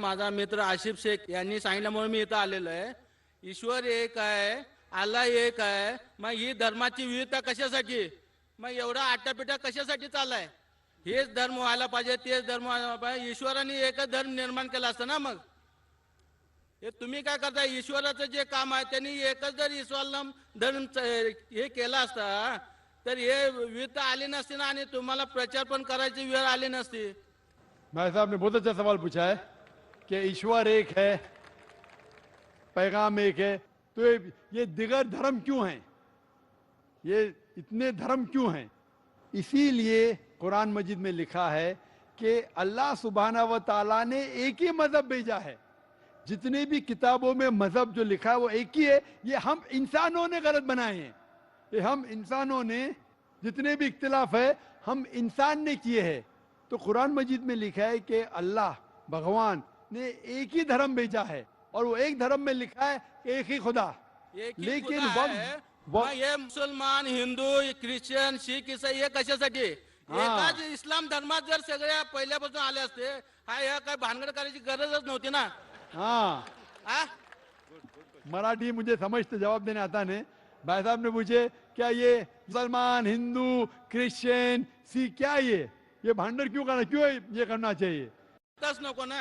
माझा मित्र आशिफ शेख यांनी सांगितल्यामुळे मी इथं आलेलो आहे. ईश्वर एक आहे, अल्लाह एक आहे, मग ही धर्माची विविधता कशासाठी, मग एवढा आट्यापिटा कशासाठी चाललाय? हेच धर्म व्हायला पाहिजे, तेच धर्म व्हायला पाहिजे. ईश्वराने एकच धर्म निर्माण केला असतं ना. मग हे तुम्ही काय करताय? ईश्वराचं जे काम आहे त्यांनी एकच जर इस्लाम धर्म हे केला असता तर हे विविधता आली नसती ना, आणि तुम्हाला प्रचार पण करायची वेळ आली नसती. भाई साहब ने बहुत अच्छा सवाल पूछा है कि ईश्वर एक है, पैगाम एक है, तो ये दिगर धर्म क्यों हैं? ये इतने धर्म क्यों हैं? इसीलिए कुरान मजीद में लिखा है कि अल्लाह सुब्हाना व ताला ने एक ही मजहब भेजा है. जितने भी किताबों में मजहब जो लिखा है वो एक ही है. ये हम इंसानों ने गलत बनाए हैं. ये हम इंसानों ने, जितने भी इख्तिलाफ है हम इंसान ने किए हैं. तो कुरान मजीद में लिखा है कि अल्लाह भगवान ने एक ही धर्म भेजा है, और वो एक धर्म में लिखा है एक ही खुदा. लेकिन ये मुसलमान, हिंदू, ख्रिश्चन, शीख, ईसाई हे कशासाठी? एकाच इस्लाम धर्मात जर सगळ्या पहिल्यापासून आले असते, ह्या काय भानगड करायची गरजच नव्हती ना. हाँ, मराठी मुझे समझते जवाब देने आता नहीं. भाई साहब ने पूछे क्या ये मुसलमान, हिंदू, क्रिश्चियन, सिख, क्या ये भांडर क्यों करना, क्यों ये करना चाहिए? एकच नको ना,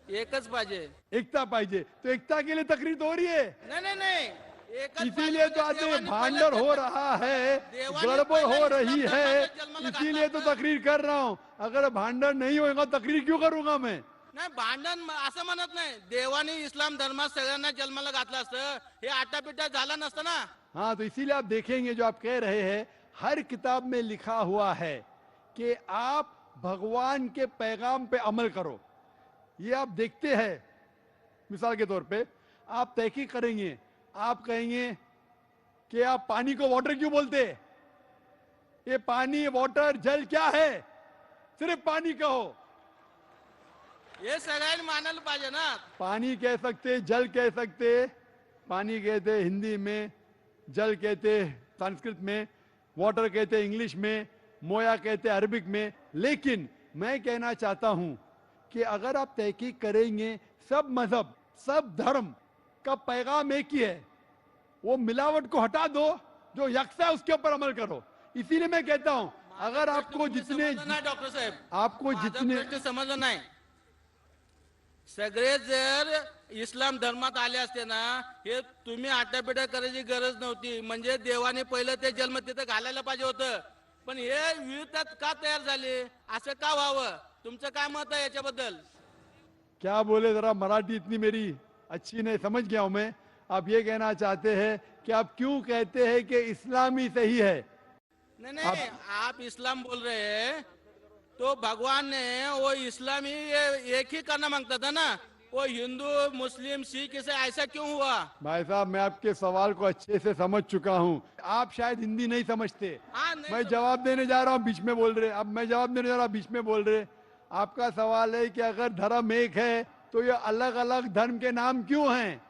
एकच पाहिजे. एकता पाहिजे. तो एकता के लिए तकरीर तो हो रही है. नहीं इसीलिए तो आज भांडर हो रहा है, गड़बड़ हो रही है, इसीलिए तो तकरीर कर रहा हूँ. अगर भांडर नहीं होगा तकरीर क्यों करूंगा मैं? नाही, भांडण असं म्हणत नाही. देवाने इस्लाम धर्मात सगळ्यांना जन्माला घातलं असतं, हे आटापिटा झाला नसतं ना. हाँ, तो इसीलिए आप देखेंगे जो आप कह रहे हैं, हर किताब में लिखा हुआ है कि आप भगवान के पैगाम पे अमल करो. ये आप देखते हैं, मिसाल के तौर पे आप तहकीक करेंगे, आप कहेंगे कि आप पानी को वाटर क्यों बोलते? ये पानी, वाटर, जल क्या है? सिर्फ पानी कहो. हे सगळ्यांनी मानायला पाहिजे ना. पानी कह सकते, जल कह सकते. पानी कहते हिंदी में, जल कहते संस्कृत में, वाटर कहते इंग्लिश में, मोया कहते अरबिक में. लेकिन मैं कहना चाहता हूं कि अगर आप तहकीक करेंगे, सब मजहब, सब धर्म का पैगाम एक ही है. वो मिलावट को हटा दो, जो यकसा है उसके ऊपर अमल करो. इसीलिए मैं कहता हूं, अगर आपको जितने, डॉक्टर साहेब, आपको जितने समजलं नाही, सगळे जर इस्लाम धर्मात आले असते ना, हे तुम्ही आटापिटा करायची गरज नव्हती. म्हणजे देवाने पहिलं ते जन्म तिथं घालायला पाहिजे होतं. पण हे विविधता का तयार झाली, असं का व्हावं? तुमचं काय मत आहे याच्याबद्दल? क्या बोले, जरा मराठी इतनी मेरी अच्छी नहीं, समझ गया हूं मैं. आप ये कहना चाहते हैं कि आप क्यों कहते हैं कि इस्लाम ही सही है? नहीं, आप इस्लाम बोल रहे हैं तो भगवान ने वो इस्लामी एक ही करना मांगता था ना. वो हिंदू, मुस्लिम, सिख, ईसाई ऐसा क्यों हुआ? भाई साहब, मैं आपके सवाल को अच्छे से समझ चुका हूं. आप शायद हिंदी नहीं समझते. मैं जवाब देने जा रहा हूं, बीच में बोल रहे. अब मैं जवाब देने जा रहा हूं, बीच में बोल रहे. आपका सवाल है कि अगर धर्म एक है तो ये अलग अलग धर्म के नाम क्यों हैं?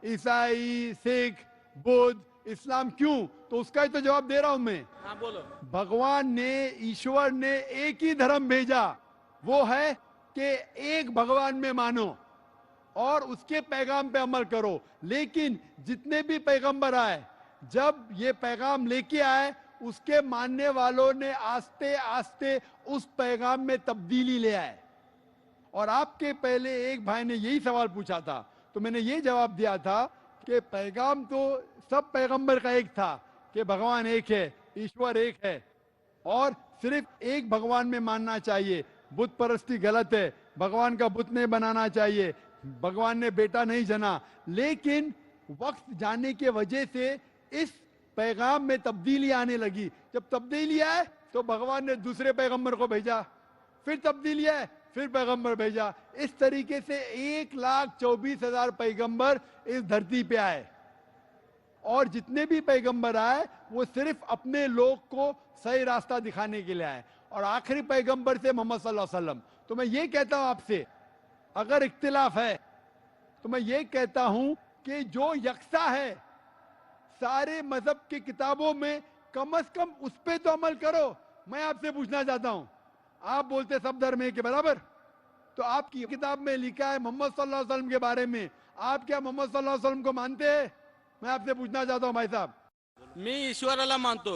ईसाई, सिख, बुद्ध, इस्लाम क्यों? तो उसका ही तो जवाब दे रहा हूं मैं. हाँ बोलो. भगवान ने, ईश्वर ने एक ही धर्म भेजा. वो है कि एक भगवान में मानो और उसके पैगाम पे अमल करो. लेकिन जितने भी पैगंबर आए, जब ये पैगाम लेके आए, उसके मानने वालों ने आस्ते आस्ते उस पैगाम में तब्दीली ले आए. और आपके पहले एक भाई ने यही सवाल पूछा था, तो मैंने ये जवाब दिया था कि पैगाम तो सब पैगंबर का एक था कि भगवान एक है, ईश्वर एक है, और सिर्फ एक भगवान में मानना चाहिए. बुत परस्ती गलत है, भगवान का बुत नहीं बनाना चाहिए, भगवान ने बेटा नहीं जना. लेकिन वक्त जाने के वजह से इस पैगाम में तब्दीली आने लगी. जब तब्दीली आए तो भगवान ने दूसरे पैगंबर को भेजा, फिर तब्दीली आए, फिर पैगंबर भेजा. इस तरीके से 1,24,000 पैगंबर इस धरती पे आए. और जितने भी पैगंबर आए वो सिर्फ अपने लोग को सही रास्ता दिखाने के लिए आए. और आखिरी पैगंबर से मोहम्मद सल्लल्लाहु अलैहि वसल्लम. तो मैं ये कहता हूं आपसे, अगर इख्तिलाफ है तो मैं ये कहता हूं कि जो यकसा है, सारे मजहब की किताबों में कम से कम उस पे तो अमल करो। मैं आपसे पूछना चाहता हूं, आप बोलते सब धर्म एक के बराबर, तो आपकी किताब में लिखा है मोहम्मद सल्लल्लाहु अलैहि वसल्लम के बारे में, आप क्या मोहम्मद सल्लल्लाहु अलैहि वसल्लम को मानते हैं? मैं आपसे पूछना चाहता हूं भाई साहब। मी ईश्वराला मानतो।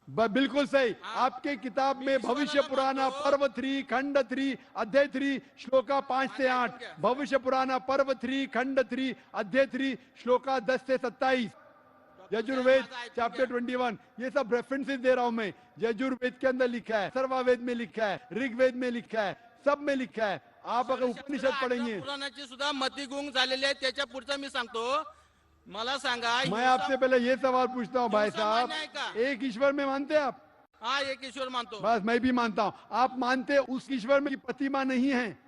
बिल्कुल सही। आपके किताब में भविष्य पुराना पर्व 3 खंड 3 अध्याय 3 श्लोका 5 से 8, भविष्य पुराना पर्व 3 खंड 3 अध्याय 3 श्लोका 10 से 27, यजुर्वेद चैप्टर 21, ये सब रेफरेंसेस दे रहा हूं मैं। यजुर्वेद के अंदर लिखा है, सर्ववेद में लिखा है, ऋग्वेद में लिखा है, सब में लिखा है। आप अगर उपनिषद पढ़ेंगे, पुराणाची सुद्धा मतिगुंग झालेली आहे, त्याच्या पुढचं मी सांगतो। मला सांगा, मैं आपसे पहले ये सवाल पूछता हूँ भाई साहब, मान्य है का? एक ईश्वर में मानते हैं आप? हा, एक ईश्वर मानतो। बस मैं भी मानता हूँ। आप मानते हैं उस ईश्वर में की प्रतिमा नहीं है?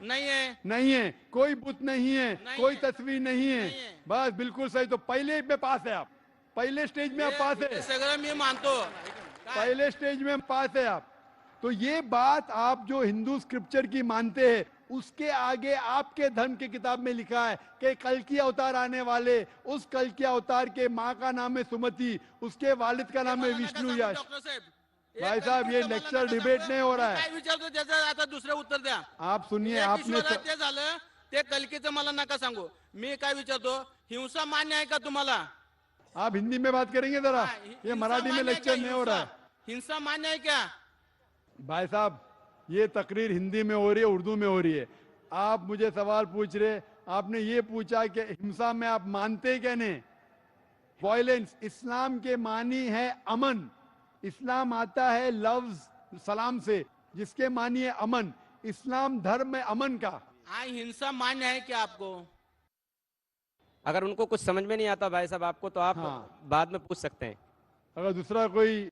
नहीं है। नहीं है, कोई बुत नहीं है, नहीं कोई है। तस्वीर नहीं है, नहीं है। बस बिल्कुल सही। तो पहले में पास है आप, पहले स्टेज में आप पास हे है, सगळं मी मानतो। काय? पहले स्टेज में पास है आप। तो ये बात आप जो हिंदू स्क्रिप्चर की मानते हैं, उसके आगे आपके धर्म की किताब में लिखा है कि कल की अवतार आने वाले, उस कल की अवतार के माँ का नाम है सुमति, उसके वालिद का नाम है मला नका विष्णु सांगू, यश। डॉक्टर साहेब। भाई एक साहब, ये मला लेक्चर नका डिबेट सांगू। नहीं हो रहा मी है। काय विचारतो त्याचं आता दुसरं उत्तर द्या। आप सुनिए, एक आपने ईश्वर आहे ते झालं, ते कलकीचं मला नका सांगू। मी काय विचारतो, हिंसा मान्य आहे का तुम्हाला? आप हिंदी में बात करेंगे जरा, हा, ये हिंसा मराठी में मान्य है लेक्चर क्या? नहीं हो रहा है। हिंसा मान्य है क्या? भाई साहब, ये तकरीर हिंदी में हो रही है, उर्दू में हो रही है। आप मुझे सवाल पूछ रहे, आपने ये पूछा कि हिंसा में आप मानते क्या नहीं? वायलेंस, इस्लाम के मानी है अमन। इस्लाम आता है लफ्ज सलाम से, जिसके मानी है अमन। इस्लाम धर्म है अमन का। हाँ, हिंसा मान्य है क्या आपको? अगर उनको कुछ समझ में नहीं आता भाई साहब आपको, तो आप हाँ। बाद में पूछ सकते हैं। अगर दूसरा कोई